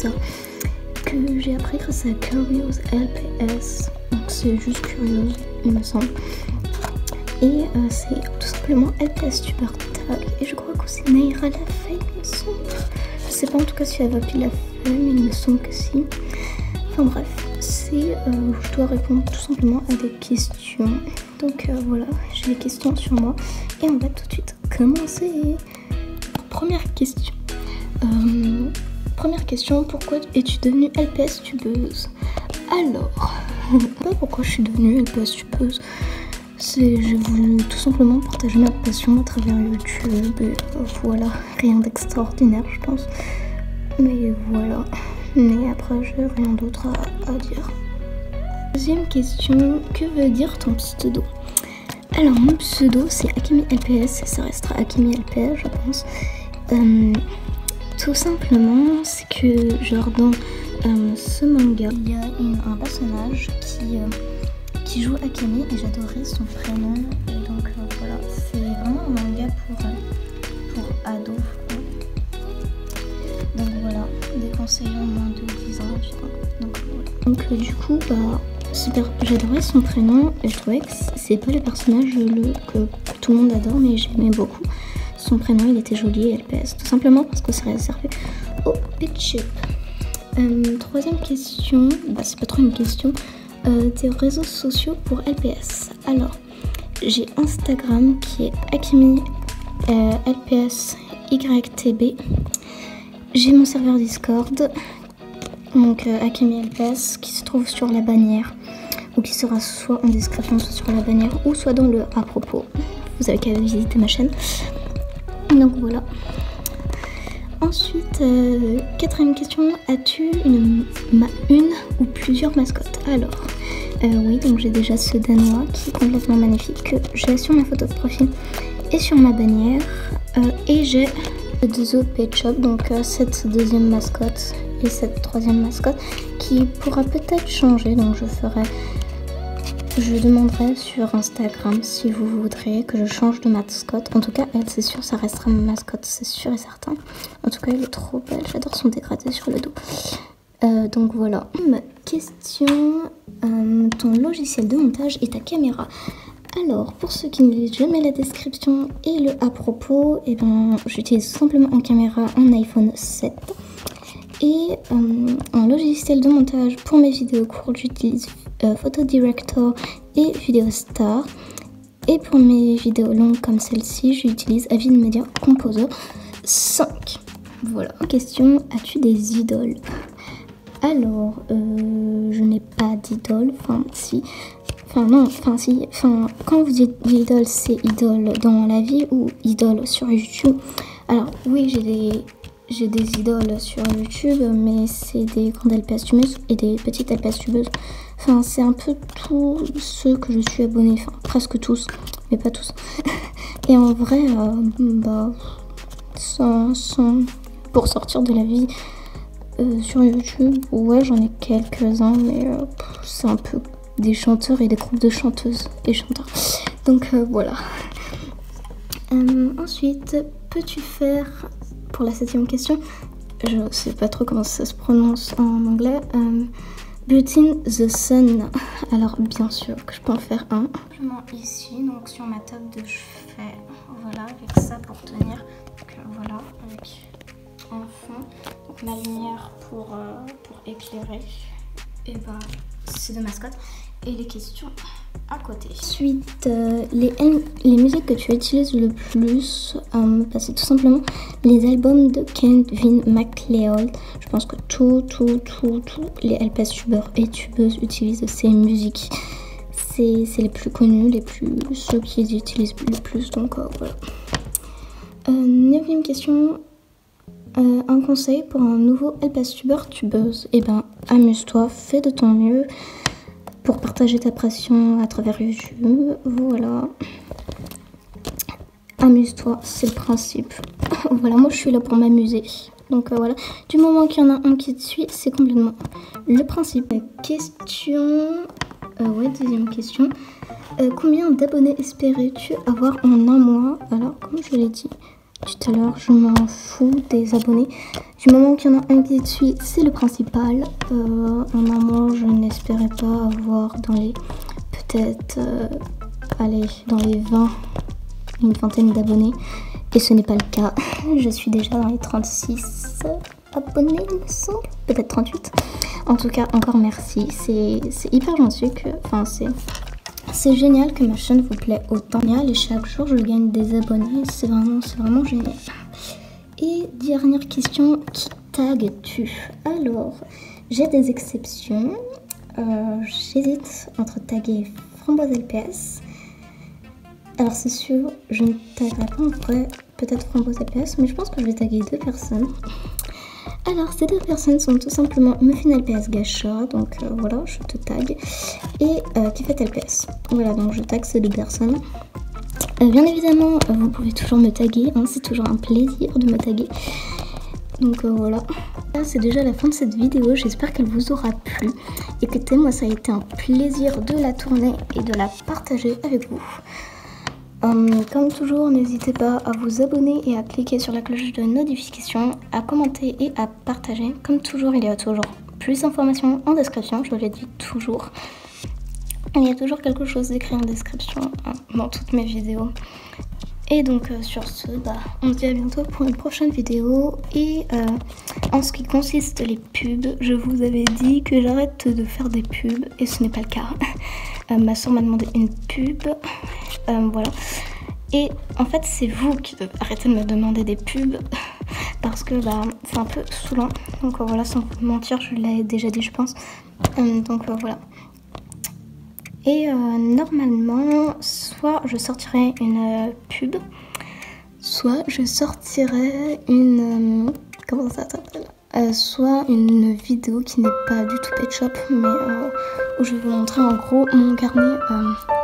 ça que j'ai appris grâce à Curious LPS. Donc c'est juste Curious, il me semble. Et c'est tout simplement LPS Tuber Tag. Et je crois qu'aussi Naira l'a fait, il me semble. Je sais pas en tout cas si Avapi l'a fait, mais il me semble que si. Enfin bref, c'est je dois répondre tout simplement à des questions. Donc voilà, j'ai des questions sur moi. Et on va tout de suite commencer. Première question. Première question, pourquoi es-tu devenue LPS tubeuse? Alors, pas pourquoi je suis devenue LPS tubeuse. J'ai voulu tout simplement partager ma passion à travers YouTube. Et voilà, rien d'extraordinaire, je pense. Mais voilà. Mais après, j'ai rien d'autre à dire. Deuxième question, que veut dire ton pseudo? Alors, mon pseudo, c'est Akemi LPS et ça restera Akemi LPS, je pense. Tout simplement, c'est que, genre, dans ce manga, il y a un personnage qui joue Akemi et j'adorais son prénom. Et donc, voilà, c'est vraiment un manga pour ados. Donc voilà, déconseillé au moins de 10 ans, tu vois. Donc voilà. Donc du coup, super, j'adorais son prénom et je trouvais que c'est pas le personnage que tout le monde adore, mais j'aimais beaucoup. Son prénom, il était joli et LPS, tout simplement parce que ça réservé au pitch. Troisième question, c'est pas trop une question. Tes réseaux sociaux pour LPS. Alors, j'ai Instagram qui est Akemi LPS YTB. J'ai mon serveur Discord, donc Akemi LPS, qui se trouve sur la bannière, ou qui sera soit en description, soit sur la bannière, ou soit dans le à propos. Vous avez qu'à visiter ma chaîne. Donc voilà. Ensuite, quatrième question, as-tu une ou plusieurs mascottes? Alors, oui, donc j'ai déjà ce danois qui est complètement magnifique, que j'ai sur ma photo de profil et sur ma bannière, et j'ai deux autres pet shop, donc cette deuxième mascotte et cette troisième mascotte qui pourra peut-être changer, donc je demanderai sur Instagram si vous voudrez que je change de mascotte. En tout cas, elle, c'est sûr, ça restera ma mascotte, c'est sûr et certain. En tout cas, elle est trop belle, j'adore son dégradé sur le dos. Donc voilà. Question, ton logiciel de montage et ta caméra. Alors, pour ceux qui ne lisent jamais la description et le à propos, j'utilise simplement une caméra en iPhone 7 et un logiciel de montage pour mes vidéos courtes, j'utilise Photo Director et Video Star. Et pour mes vidéos longues comme celle-ci, j'utilise Avid Media Composer 5. Voilà. Question, as-tu des idoles? Alors, je n'ai pas d'idole, si. Quand vous dites idole, c'est idole dans la vie ou idole sur YouTube? Alors oui, j'ai des idoles sur YouTube, mais c'est des grandes LPS tubeuses et des petites LPS tubeuses. C'est un peu tous ceux que je suis abonnée, presque tous, mais pas tous. Et en vrai, pour sortir de la vie sur YouTube, ouais, j'en ai quelques-uns, mais c'est un peu des chanteurs et des groupes de chanteuses et chanteurs. Donc voilà. Ensuite, peux-tu faire, pour la 7e question, je sais pas trop comment ça se prononce en anglais, Button the Sun. Alors bien sûr que je peux en faire un. Simplement ici, donc sur ma table de chevet, voilà, avec ça pour tenir. Donc voilà, avec en fond, donc ma lumière pour éclairer. Et c'est de mascotte. Et les questions à côté. Ensuite, les musiques que tu utilises le plus, c'est tout simplement les albums de Kevin MacLeod. Je pense que tous les LPS tubeurs et tubeuses utilisent ces musiques. C'est les plus connus, ceux qui les utilisent le plus. Donc voilà. 9e question. Un conseil pour un nouveau LPS tubeur tubeuse. Amuse-toi, fais de ton mieux pour partager ta passion à travers YouTube. Voilà. Amuse-toi, c'est le principe. Voilà, moi je suis là pour m'amuser. Donc voilà, du moment qu'il y en a un qui te suit, c'est complètement le principe. Deuxième question. Combien d'abonnés espérais-tu avoir en un mois? Alors, comme je l'ai dit, tout à l'heure, je m'en fous des abonnés. Du moment qu'il y en a un qui suit, c'est le principal. En un mois, je n'espérais pas avoir dans les peut-être allez, dans les 20, une vingtaine d'abonnés. Et ce n'est pas le cas. Je suis déjà dans les 36 abonnés, il me semble. Peut-être 38. En tout cas, encore merci. C'est hyper gentil que... Enfin, c'est génial que ma chaîne vous plaît autant. Et chaque jour, je gagne des abonnés. C'est vraiment génial. Et dernière question, qui tagues-tu? Alors, j'ai des exceptions. J'hésite entre taguer Framboise LPS. Alors c'est sûr, je ne taguerai pas en vrai, peut-être Framboise LPS, mais je pense que je vais taguer 2 personnes. Alors ces 2 personnes sont tout simplement Muffin LPS Gacha, donc voilà, je te tag, et Kifet LPS. Voilà, donc je tag ces 2 personnes. Bien évidemment, vous pouvez toujours me taguer, hein, c'est toujours un plaisir de me taguer. Donc voilà, là c'est déjà la fin de cette vidéo, j'espère qu'elle vous aura plu. Écoutez, moi ça a été un plaisir de la tourner et de la partager avec vous. Comme toujours, n'hésitez pas à vous abonner et à cliquer sur la cloche de notification, à commenter et à partager. Comme toujours, il y a toujours plus d'informations en description, je l'ai dit toujours. Il y a toujours quelque chose d'écrit en description dans toutes mes vidéos. Et donc sur ce, on se dit à bientôt pour une prochaine vidéo. Et en ce qui consiste les pubs, je vous avais dit que j'arrête de faire des pubs et ce n'est pas le cas. Ma soeur m'a demandé une pub, voilà. Et en fait c'est vous qui devez arrêter de me demander des pubs parce que c'est un peu saoulant. Donc voilà, sans vous mentir, je l'ai déjà dit je pense. Donc voilà. Et normalement, soit je sortirai une pub, soit je sortirai une... comment ça s'appelle, soit une vidéo qui n'est pas du tout Pet Shop, mais où je vais vous montrer en gros mon carnet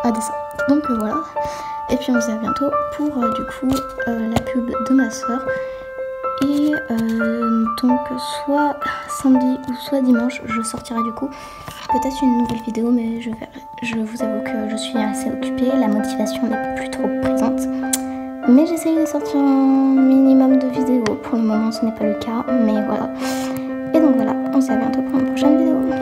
à dessin. Donc voilà. Et puis on se dit à bientôt pour du coup la pub de ma soeur. Et donc soit samedi ou soit dimanche, je sortirai du coup peut-être une nouvelle vidéo, mais je verrai. Je vous avoue que je suis assez occupée, la motivation n'est plus trop présente. Mais j'essaye de sortir un minimum de vidéos. Pour le moment, ce n'est pas le cas, mais voilà. Et donc voilà, on se dit à bientôt pour une prochaine vidéo.